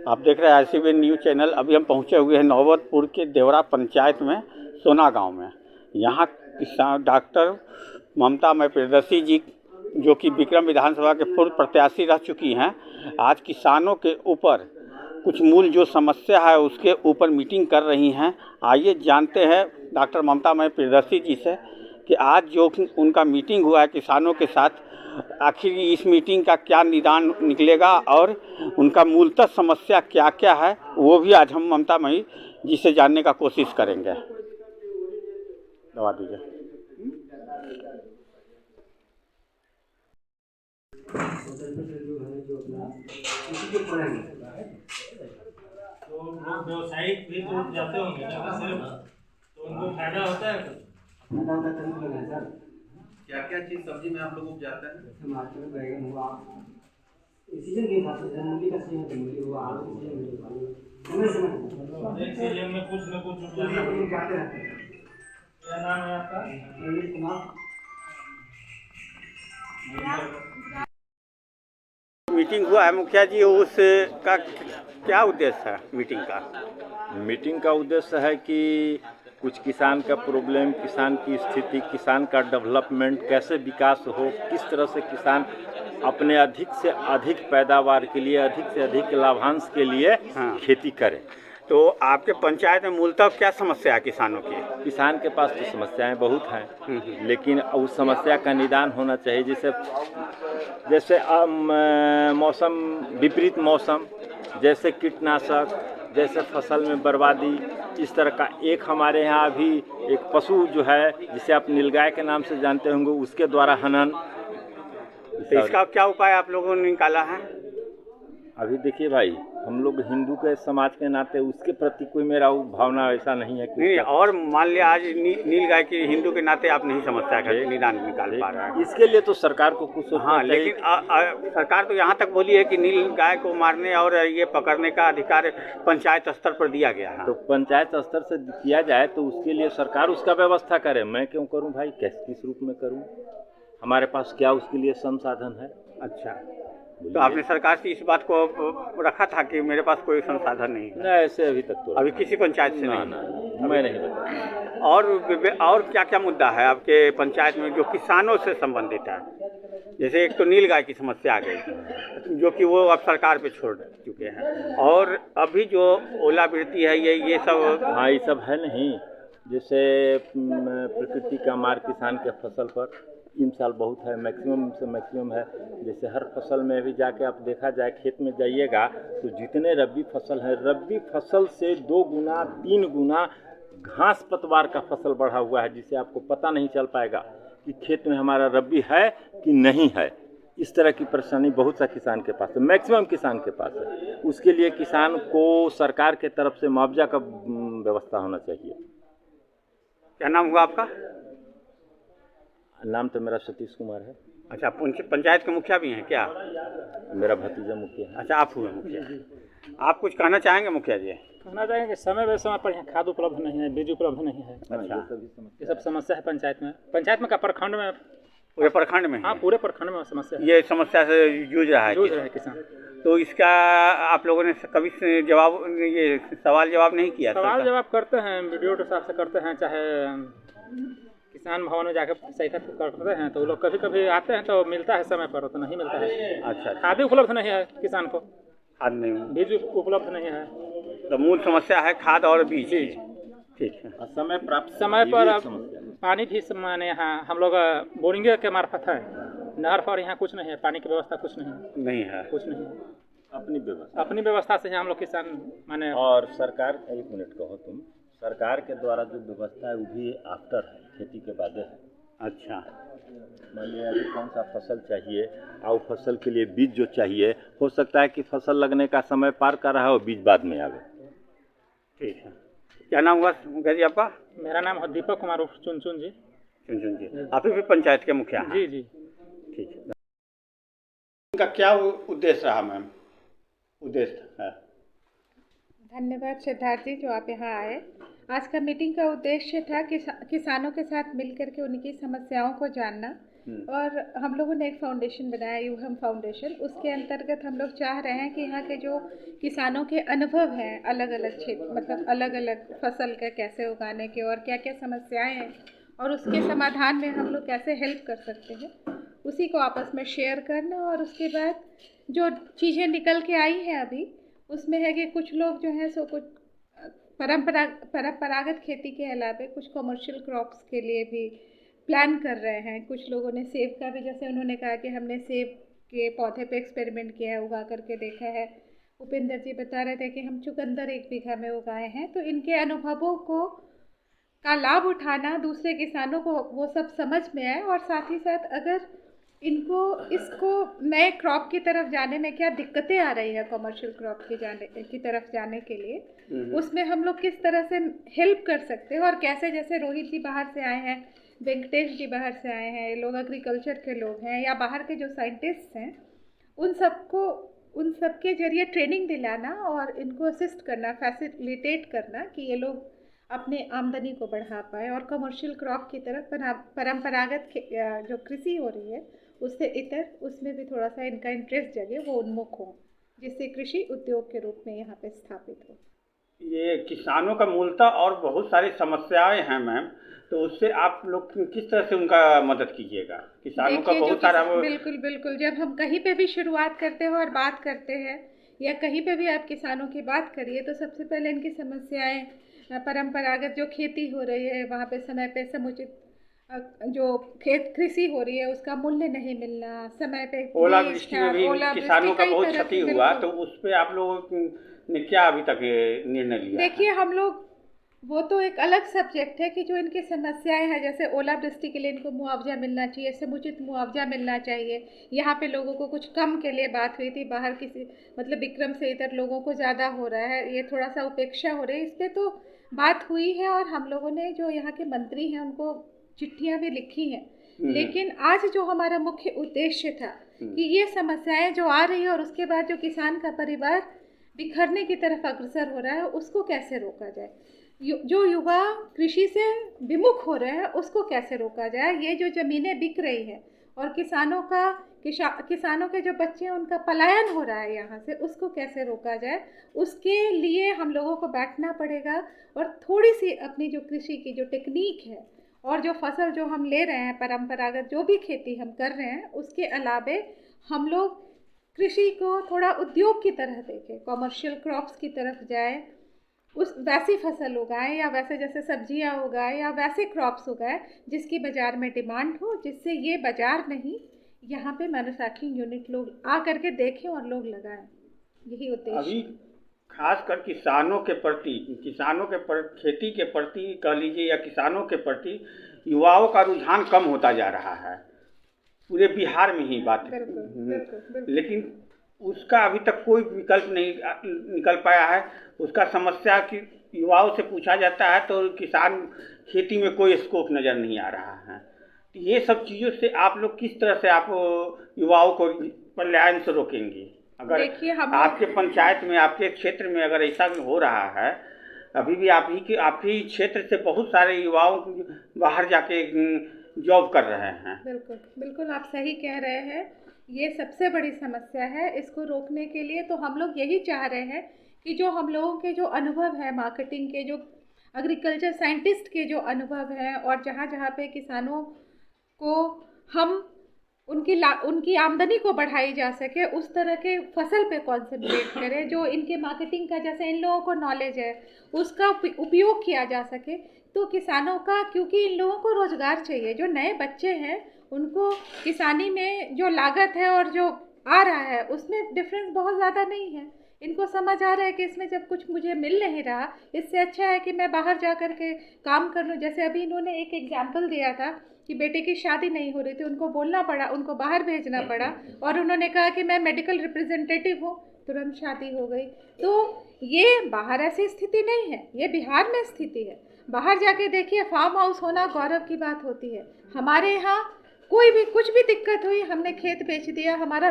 आप देख रहे हैं ICB न्यूज़ चैनल। अभी हम पहुंचे हुए हैं नौबतपुर के देवरा पंचायत में, सोना गांव में। यहाँ किसान डॉक्टर ममता मय प्रियदर्शी जी, जो कि विक्रम विधानसभा के पूर्व प्रत्याशी रह चुकी हैं, आज किसानों के ऊपर कुछ मूल जो समस्या है उसके ऊपर मीटिंग कर रही हैं। आइए जानते हैं डॉक्टर ममता मय प्रियदर्शी जी से कि आज जो उनका मीटिंग हुआ है किसानों के साथ, आखिर इस मीटिंग का क्या निदान निकलेगा और उनका मूलतः समस्या क्या क्या है, वो भी आज हम ममता मई जी से जानने का कोशिश करेंगे। दबा दीजिए। तो व्यवसायिक भी तो जाते होंगे ना सिर्फ, तो उनको फायदा होता है। क्या क्या चीज सब्जी में आप लोग उपजाते हैं? टमाटर, बैगन हुआ, सीजन के हिसाब से मूली का सीजन है, मूली हुआ, आलू का सीजन है, एक सीजन में कुछ न कुछ जाते रहते हैं। क्या नाम है आपका? रवीश कुमार। मीटिंग हुआ है मुखिया जी, उसका क्या उद्देश्य है मीटिंग का? मीटिंग का उद्देश्य है कि कुछ किसान का प्रॉब्लम, किसान की स्थिति, किसान का डेवलपमेंट, कैसे विकास हो, किस तरह से किसान अपने अधिक से अधिक पैदावार के लिए, अधिक से अधिक लाभांश के लिए खेती करे। तो आपके पंचायत में मूलतः क्या समस्या है किसानों की? किसान के पास तो समस्याएं बहुत हैं, लेकिन उस समस्या का निदान होना चाहिए। जैसे मौसम, विपरीत मौसम, जैसे कीटनाशक, जैसे फसल में बर्बादी, इस तरह का एक हमारे यहाँ अभी एक पशु जो है जिसे आप नीलगाय के नाम से जानते होंगे, उसके द्वारा हनन। तो इसका क्या उपाय आप लोगों ने निकाला है? अभी देखिए भाई, हम लोग हिंदू के समाज के नाते उसके प्रति कोई मेरा भावना ऐसा नहीं है कि नहीं, और मान लिया आज नीलगाय की हिंदू के नाते आप नहीं समस्या का निदान निकाल पा रहे हैं। इसके लिए तो सरकार को कुछ सोचना हाँ, चाहिए। लेकिन सरकार तो यहाँ तक बोली है कि नीलगाय को मारने और ये पकड़ने का अधिकार पंचायत स्तर पर दिया गया है। तो पंचायत स्तर से किया जाए तो उसके लिए सरकार उसका व्यवस्था करे। मैं क्यों करूं भाई, किस रूप में करूं? हमारे पास क्या उसके लिए संसाधन है? अच्छा, तो आपने सरकार से इस बात को रखा था कि मेरे पास कोई संसाधन नहीं है? नहीं, ऐसे अभी तक तो अभी किसी पंचायत से नहीं? ना, मैं नहीं बता। और क्या क्या मुद्दा है आपके पंचायत में जो किसानों से संबंधित है? जैसे एक तो नीलगाय की समस्या आ गई, जो कि वो अब सरकार पे छोड़ चुके हैं, और अभी जो ओलावृष्टि है ये सब। हाँ, ये सब है नहीं। जैसे प्रकृति का मार किसान के फसल पर इन साल बहुत है, मैक्सिमम से मैक्सिमम है। जैसे हर फसल में भी जाके आप देखा जाए, खेत में जाइएगा तो जितने रबी फसल है, रबी फसल से 2 गुना 3 गुना घास पतवार का फसल बढ़ा हुआ है, जिसे आपको पता नहीं चल पाएगा कि खेत में हमारा रबी है कि नहीं है। इस तरह की परेशानी बहुत सा किसान के पास है, मैक्सिमम किसान के पास है। उसके लिए किसान को सरकार के तरफ से मुआवजा का व्यवस्था होना चाहिए। क्या नाम हुआ आपका? नाम तो मेरा सतीश कुमार है। अच्छा, पंचायत के मुखिया भी हैं क्या? मेरा भतीजा मुखिया है। अच्छा, आप हुए मुखिया। आप कुछ कहना चाहेंगे मुखिया जी? कहना चाहेंगे समय वे समय पर यहाँ खाद उपलब्ध नहीं है, बीज उपलब्ध नहीं है। अच्छा, ये सब समस्या है पंचायत में का प्रखंड में, पूरे प्रखंड में? हाँ, पूरे प्रखंड में समस्या है। ये समस्या से जूझ रहा है किसान। तो इसका आप लोगों ने कभी जवाब, ये सवाल जवाब नहीं किया? सवाल जवाब करते हैं, वीडियो के हिसाब से करते हैं, चाहे किसान भवन में जाकर सही करते हैं, तो वो लोग कभी कभी आते हैं तो मिलता है समय पर, तो नहीं मिलता है। अच्छा, खाद उपलब्ध नहीं है किसान को, खाद नहीं, बीज उपलब्ध नहीं है। तो मूल समस्या है खाद और बीज। ठीक है। समय पर पानी भी माने यहाँ हम लोग बोरिंग के मार्फत है, नहर पर यहाँ कुछ नहीं है, पानी की व्यवस्था कुछ नहीं है। कुछ नहीं है, अपनी व्यवस्था से यहाँ हम लोग किसान माने। और सरकार, 1 मिनट कहो तुम, सरकार के द्वारा जो व्यवस्था है वो भी आफ्टर है, खेती के बाद है। अच्छा, मान लीजिए अभी कौन सा फसल चाहिए और फसल के लिए बीज जो चाहिए, हो सकता है कि फसल लगने का समय पार कर रहा हो, बीज बाद में आवे। ठीक है। क्या नाम हुआ मुखिया जी आपका? मेरा नाम है दीपक कुमार चुनचुन जी। चुनचुन जी, आप भी पंचायत के मुखिया हैं? जी। ठीक है। इनका क्या उद्देश्य रहा मैम? उद्देश्य है? धन्यवाद सिद्धार्थ जी जो आप यहाँ आए। आज का मीटिंग का उद्देश्य था किसानों के साथ मिलकर के उनकी समस्याओं को जानना और हम लोगों ने एक फाउंडेशन बनाया, युहम फाउंडेशन। उसके अंतर्गत हम लोग चाह रहे हैं कि यहाँ के जो किसानों के अनुभव हैं अलग अलग क्षेत्र, मतलब अलग अलग फसल का कैसे उगाने के और क्या क्या समस्याएं हैं और उसके समाधान में हम लोग कैसे हेल्प कर सकते हैं, उसी को आपस में शेयर करना। और उसके बाद जो चीज़ें निकल के आई हैं अभी, उसमें है कि कुछ लोग जो हैं सो कुछ परंपरागत खेती के अलावा कुछ कमर्शियल क्रॉप्स के लिए भी प्लान कर रहे हैं। कुछ लोगों ने सेब का भी, जैसे उन्होंने कहा कि हमने सेब के पौधे पे एक्सपेरिमेंट किया है, उगा करके देखा है। उपेंद्र जी बता रहे थे कि हम चुकंदर 1 बीघा में उगाए हैं। तो इनके अनुभवों को का लाभ उठाना, दूसरे किसानों को वो सब समझ में आए, और साथ ही साथ अगर इनको इसको नए क्रॉप की तरफ जाने में क्या दिक्कतें आ रही है कमर्शियल क्रॉप की तरफ जाने के लिए, उसमें हम लोग किस तरह से हेल्प कर सकते हैं। और कैसे, जैसे रोहित जी बाहर से आए हैं, वेंकटेश जी बाहर से आए हैं, ये लोग एग्रीकल्चर के लोग हैं, या बाहर के जो साइंटिस्ट हैं, उन सबके जरिए ट्रेनिंग दिलाना और इनको असिस्ट करना, फैसिलिटेट करना कि ये लोग अपने आमदनी को बढ़ा पाए और कमर्शियल क्रॉप की तरफ, परंपरागत जो कृषि हो रही है उससे इतर, उसमें भी थोड़ा सा इनका इंटरेस्ट जगे, वो उन्मुख हो, जिससे कृषि उद्योग के रूप में यहाँ पे स्थापित हो। ये किसानों का मूलतः और बहुत सारी समस्याएं हैं मैम, तो उससे आप लोग किस तरह से उनका मदद कीजिएगा? किसानों का बहुत सारा बिल्कुल बिल्कुल, जब हम कहीं पे भी शुरुआत करते हैं और बात करते हैं, या कहीं पे भी आप किसानों की बात करिए, तो सबसे पहले इनकी समस्याएं, परंपरागत जो खेती हो रही है वहाँ पे समय पे समुचित जो कृषि हो रही है उसका मूल्य नहीं मिलना, समय पे ओलावृष्टि में भी किसानों का बहुत क्षति हुआ, तो उस पे आप लोगों ने क्या अभी तक निर्णय लिया? देखिए, हम लोग, वो तो एक अलग सब्जेक्ट है कि जो इनकी समस्याएं हैं, जैसे ओलावृष्टि के लिए इनको मुआवजा मिलना चाहिए, समुचित मुआवजा मिलना चाहिए। यहाँ पे लोगों को कुछ कम के लिए बात हुई थी, बाहर किसी मतलब विक्रम से इधर लोगों को ज़्यादा हो रहा है, ये थोड़ा सा उपेक्षा हो रही है, इस पर तो बात हुई है। और हम लोगों ने जो यहाँ के मंत्री हैं उनको चिट्ठियाँ भी लिखी हैं। लेकिन आज जो हमारा मुख्य उद्देश्य था कि ये समस्याएं जो आ रही है और उसके बाद जो किसान का परिवार बिखरने की तरफ अग्रसर हो रहा है, उसको कैसे रोका जाए, जो युवा कृषि से विमुख हो रहे हैं उसको कैसे रोका जाए, ये जो ज़मीनें बिक रही हैं और किसानों के जो बच्चे हैं उनका पलायन हो रहा है यहाँ से, उसको कैसे रोका जाए, उसके लिए हम लोगों को बैठना पड़ेगा। और थोड़ी सी अपनी जो कृषि की जो टेक्निक है और जो फसल जो हम ले रहे हैं, परंपरागत जो भी खेती हम कर रहे हैं, उसके अलावे हम लोग कृषि को थोड़ा उद्योग की तरह देखें, कमर्शियल क्रॉप्स की तरफ जाए, उस वैसी फसल उगाएं, या वैसे जैसे सब्जियां उगाएं, या वैसे क्रॉप्स उगाएं जिसकी बाज़ार में डिमांड हो, जिससे ये बाज़ार नहीं, यहाँ पे मैन्युफैक्चरिंग यूनिट लोग आ करके देखें और लोग लगाएं। यही उद्देश्य अभी खासकर किसानों के प्रति, खेती के प्रति कह लीजिए, या किसानों के प्रति युवाओं का रुझान कम होता जा रहा है, पूरे बिहार में ही बात। बिल्कुल। लेकिन उसका अभी तक कोई विकल्प नहीं निकल पाया है। उसका समस्या कि युवाओं से पूछा जाता है तो किसान खेती में कोई स्कोप नज़र नहीं आ रहा है। तो ये सब चीज़ों से आप लोग किस तरह से आप युवाओं को पलायन से रोकेंगे? अगर आपके पंचायत में, आपके क्षेत्र में अगर ऐसा हो रहा है, अभी भी आप ही क्षेत्र से बहुत सारे युवाओं बाहर जाके जॉब कर रहे हैं। बिल्कुल आप सही कह रहे हैं। ये सबसे बड़ी समस्या है। इसको रोकने के लिए तो हम लोग यही चाह रहे हैं कि जो हम लोगों के जो अनुभव है, मार्केटिंग के, जो एग्रीकल्चर साइंटिस्ट के जो अनुभव हैं, और जहाँ जहाँ पे किसानों को हम उनकी आमदनी को बढ़ाई जा सके, उस तरह के फसल पे कॉन्सेंट्रेट करें, जो इनके मार्केटिंग का, जैसे इन लोगों को नॉलेज है, उसका उपयोग किया जा सके। तो किसानों का, क्योंकि इन लोगों को रोज़गार चाहिए, जो नए बच्चे हैं उनको किसानी में जो लागत है और जो आ रहा है उसमें डिफरेंस बहुत ज़्यादा नहीं है। इनको समझ आ रहा है कि इसमें जब कुछ मुझे मिल नहीं रहा, इससे अच्छा है कि मैं बाहर जा कर के काम कर लूँ। जैसे अभी इन्होंने एक एग्जाम्पल दिया था कि बेटे की शादी नहीं हो रही थी, उनको बोलना पड़ा, उनको बाहर भेजना पड़ा, और उन्होंने कहा कि मैं मेडिकल रिप्रेजेंटेटिव हूँ, तुरंत शादी हो गई। तो ये बाहर ऐसी स्थिति नहीं है, ये बिहार में स्थिति है। बाहर जाके देखिए, फार्म हाउस होना गौरव की बात होती है। हमारे यहाँ कोई भी कुछ भी दिक्कत हुई, हमने खेत बेच दिया, हमारा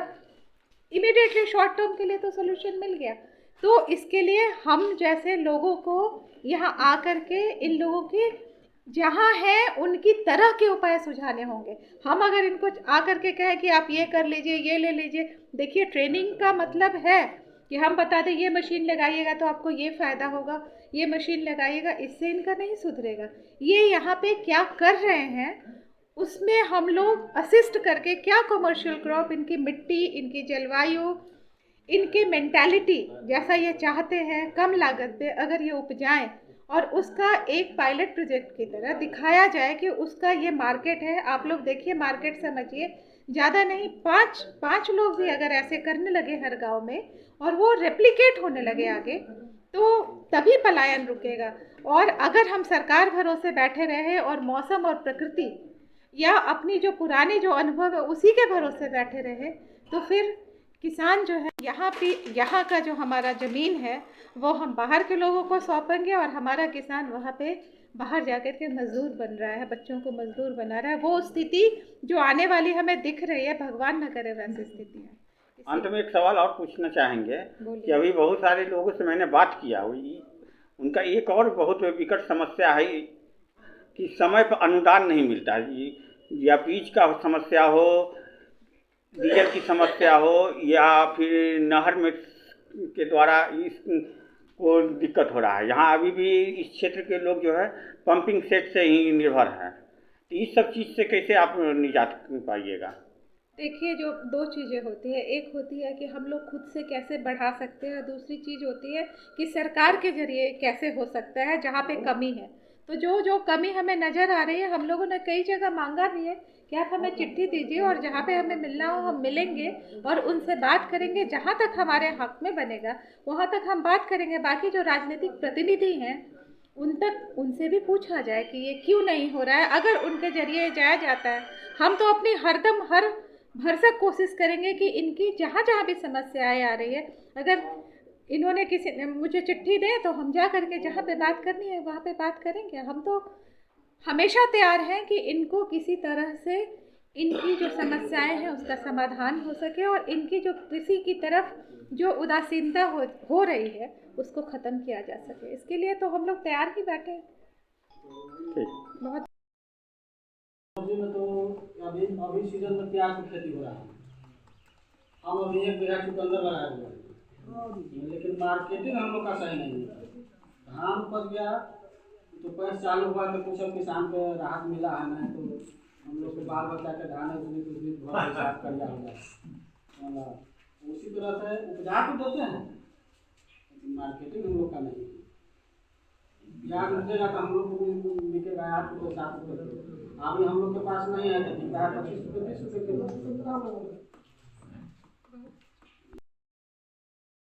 इमीडिएटली शॉर्ट टर्म के लिए तो सोल्यूशन मिल गया। तो इसके लिए हम जैसे लोगों को यहाँ आ कर के इन लोगों की जहाँ है उनकी तरह के उपाय सुझाने होंगे। हम अगर इनको आकर के कहें कि आप ये कर लीजिए, ये ले लीजिए, देखिए ट्रेनिंग का मतलब है कि हम बता दें ये मशीन लगाइएगा तो आपको ये फ़ायदा होगा, ये मशीन लगाइएगा, इससे इनका नहीं सुधरेगा। ये यहाँ पे क्या कर रहे हैं उसमें हम लोग असिस्ट करके क्या कमर्शियल क्रॉप, इनकी मिट्टी, इनकी जलवायु, इनके मेंटालिटी जैसा ये चाहते हैं कम लागत पे अगर ये उपजाएं और उसका एक पायलट प्रोजेक्ट की तरह दिखाया जाए कि उसका ये मार्केट है। आप लोग देखिए, मार्केट समझिए, ज़्यादा नहीं, पाँच लोग भी अगर ऐसे करने लगे हर गांव में और वो रेप्लिकेट होने लगे आगे, तो तभी पलायन रुकेगा। और अगर हम सरकार भरोसे बैठे रहे और मौसम और प्रकृति या अपनी जो पुरानी जो अनुभव है उसी के भरोसे बैठे रहे, तो फिर किसान जो है यहाँ का जो हमारा ज़मीन है वो हम बाहर के लोगों को सौंपेंगे और हमारा किसान वहाँ पे बाहर जाकर के मजदूर बन रहा है, बच्चों को मजदूर बना रहा है। वो स्थिति जो आने वाली हमें दिख रही है, भगवान न करे वैसी स्थिति है। अंत में एक सवाल और पूछना चाहेंगे कि अभी बहुत सारे लोगों से मैंने बात किया हुई, उनका एक और बहुत विकट समस्या है कि समय पर अनुदान नहीं मिलता, या बीज का समस्या हो, डीजल की समस्या हो, या फिर नहर में के द्वारा को दिक्कत हो रहा है। यहाँ अभी भी इस क्षेत्र के लोग जो है पंपिंग सेट से ही निर्भर हैं। तो इस सब चीज़ से कैसे आप निजात पाइएगा? देखिए, जो दो चीज़ें होती है, एक होती है कि हम लोग खुद से कैसे बढ़ा सकते हैं, दूसरी चीज़ होती है कि सरकार के जरिए कैसे हो सकता है जहाँ पे कमी है। तो जो कमी हमें नज़र आ रही है, हम लोगों ने कई जगह मांगा भी है कि आप हमें चिट्ठी दीजिए और जहाँ पे हमें मिलना हो हम मिलेंगे और उनसे बात करेंगे। जहाँ तक हमारे हक में बनेगा वहाँ तक हम बात करेंगे। बाकी जो राजनीतिक प्रतिनिधि हैं उनसे भी पूछा जाए कि ये क्यों नहीं हो रहा है। अगर उनके जरिए जाया जाता है, हम तो अपनी हरदम हर भरसक कोशिश करेंगे कि इनकी जहाँ जहाँ भी समस्याएं आ रही है, अगर इन्होंने किसी ने मुझे चिट्ठी दें तो हम जा करके जहाँ पे बात करनी है वहाँ पे बात करेंगे। हम तो हमेशा तैयार हैं कि इनको किसी तरह से इनकी जो समस्याएं हैं उसका समाधान हो सके और इनकी जो कृषि की तरफ जो उदासीनता हो रही है उसको ख़त्म किया जा सके। इसके लिए तो हम लोग तैयार ही बैठे हैं। बहुत में तो अभी सीजन में प्याज की खेती हो रहा है। हम अभी 1 बीघा चुकंदर लगाए हुए हैं, लेकिन मार्केटिंग हम लोग का सही नहीं है। धान उपज गया तो पैसा चालू हुआ तो कुछ किसान को राहत मिला है, नहीं तो हम लोग के बाल बच्चा के धान है कुछ भी बहुत हिसाब कर लिया होगा। उसी तरह से उपजा तो देते हैं लेकिन मार्केटिंग हम लोग का नहीं है। प्याज उठेगा तो हम लोग को बिकेगा 8 रुपये 7 रुपये। अभी हम लोग के पास नहीं है तो बिकता है 25 रुपये 20 रुपये किलो।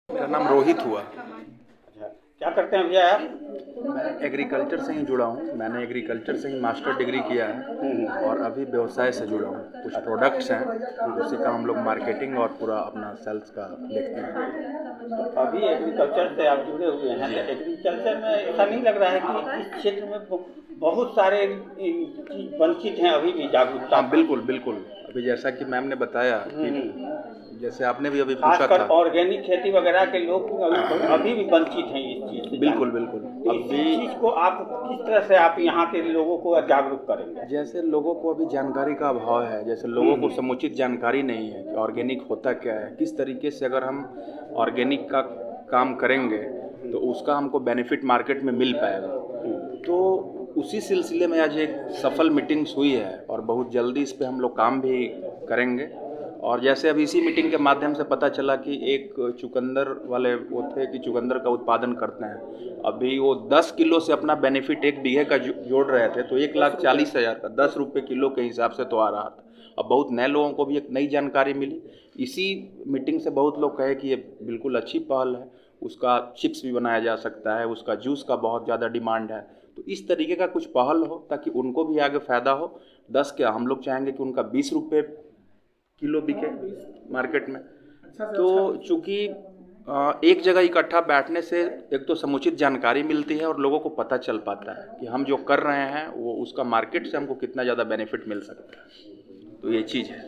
मेरा नाम रोहित हुआ। क्या करते हैं भैया आप? मैं एग्रीकल्चर से ही जुड़ा हूँ। मैंने एग्रीकल्चर से ही मास्टर डिग्री किया है और अभी व्यवसाय से जुड़ा हूँ। कुछ प्रोडक्ट्स हैं, उसी का हम लोग मार्केटिंग और पूरा अपना सेल्स का देखते हैं। अभी एग्रीकल्चर से आप जुड़े हुए हैं, तो एग्रीकल्चर में ऐसा नहीं लग रहा है कि इस क्षेत्र में बहुत सारे चीज वंचित हैं अभी भी जागरूकता? हाँ, बिल्कुल बिल्कुल। अभी जैसा कि मैम ने बताया कि जैसे आपने भी अभी पूछा था, ऑर्गेनिक खेती वगैरह के लोग अभी भी वंचित हैं इस चीज़ से। बिल्कुल बिल्कुल। इस चीज़ को आप किस तरह से आप यहाँ के लोगों को जागरूक करेंगे? जैसे लोगों को अभी जानकारी का अभाव है, जैसे लोगों को समुचित जानकारी नहीं है कि ऑर्गेनिक होता क्या है, किस तरीके से अगर हम ऑर्गेनिक का काम करेंगे तो उसका हमको बेनिफिट मार्केट में मिल पाएगा। तो उसी सिलसिले में आज एक सफल मीटिंग्स हुई है और बहुत जल्दी इस पे हम लोग काम भी करेंगे। और जैसे अभी इसी मीटिंग के माध्यम से पता चला कि एक चुकंदर वाले वो थे कि चुकंदर का उत्पादन करते हैं, अभी वो 10 किलो से अपना बेनिफिट 1 बीघे का जोड़ रहे थे, तो 1,40,000 का 10 रुपये किलो के हिसाब से तो आ रहा था। अब बहुत नए लोगों को भी एक नई जानकारी मिली। इसी मीटिंग से बहुत लोग कहे कि ये बिल्कुल अच्छी पहल है, उसका चिप्स भी बनाया जा सकता है, उसका जूस का बहुत ज़्यादा डिमांड है। तो इस तरीके का कुछ पहल हो ताकि उनको भी आगे फ़ायदा हो। 10 क्या, हम लोग चाहेंगे कि उनका 20 रुपये किलो बिके मार्केट में। तो चूँकि एक जगह इकट्ठा बैठने से एक तो समुचित जानकारी मिलती है और लोगों को पता चल पाता है कि हम जो कर रहे हैं वो उसका मार्केट से हमको कितना ज़्यादा बेनिफिट मिल सकता है। तो ये चीज़ है।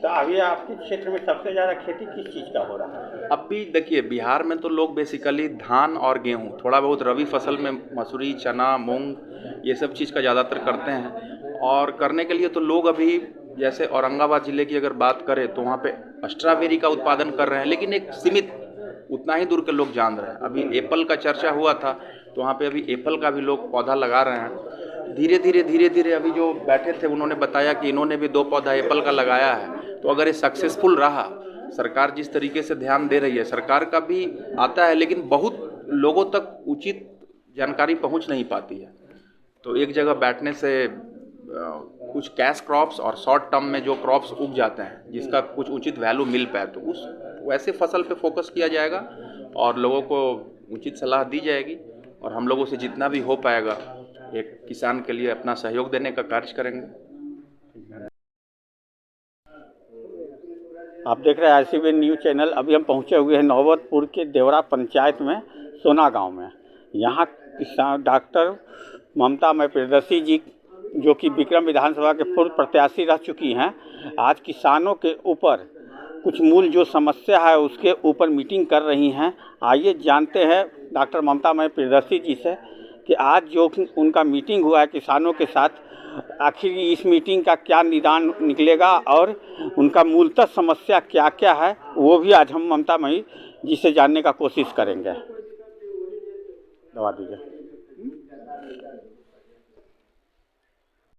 तो अभी आपके क्षेत्र में सबसे ज़्यादा खेती किस चीज़ का हो रहा है? अब भी देखिए, बिहार में तो लोग बेसिकली धान और गेहूँ, थोड़ा बहुत रबी फसल में मसूरी, चना, मूंग, ये सब चीज़ का ज़्यादातर करते हैं। और करने के लिए तो लोग अभी जैसे औरंगाबाद ज़िले की अगर बात करें तो वहाँ पे स्ट्रॉबेरी का उत्पादन कर रहे हैं, लेकिन एक सीमित उतना ही दूर के लोग जान रहे हैं। अभी एप्पल का चर्चा हुआ था तो वहाँ पे अभी एप्पल का भी लोग पौधा लगा रहे हैं। धीरे धीरे अभी जो बैठे थे उन्होंने बताया कि इन्होंने भी 2 पौधा एप्पल का लगाया है। तो अगर ये सक्सेसफुल रहा, सरकार जिस तरीके से ध्यान दे रही है, सरकार का भी आता है लेकिन बहुत लोगों तक उचित जानकारी पहुंच नहीं पाती है। तो एक जगह बैठने से कुछ कैश क्रॉप्स और शॉर्ट टर्म में जो क्रॉप्स उग जाते हैं जिसका कुछ उचित वैल्यू मिल पाए तो उस वैसे फसल पे फोकस किया जाएगा और लोगों को उचित सलाह दी जाएगी और हम लोगों से जितना भी हो पाएगा एक किसान के लिए अपना सहयोग देने का कार्य करेंगे। आप देख रहे हैं ICV न्यूज़ चैनल। अभी हम पहुंचे हुए हैं नौबतपुर के देवरा पंचायत में सोना गांव में। यहाँ किसान डॉक्टर ममता मय प्रियदर्शी जी जो कि विक्रम विधानसभा के पूर्व प्रत्याशी रह चुकी हैं, आज किसानों के ऊपर कुछ मूल जो समस्या है उसके ऊपर मीटिंग कर रही हैं। आइए जानते हैं डॉक्टर ममता मय प्रियदर्शी जी से कि आज जो उनका मीटिंग हुआ है किसानों के साथ, आखिर इस मीटिंग का क्या निदान निकलेगा और उनका मूलतः समस्या क्या क्या है, वो भी आज हम ममता मई जी से जानने का कोशिश करेंगे। दबा दीजिए।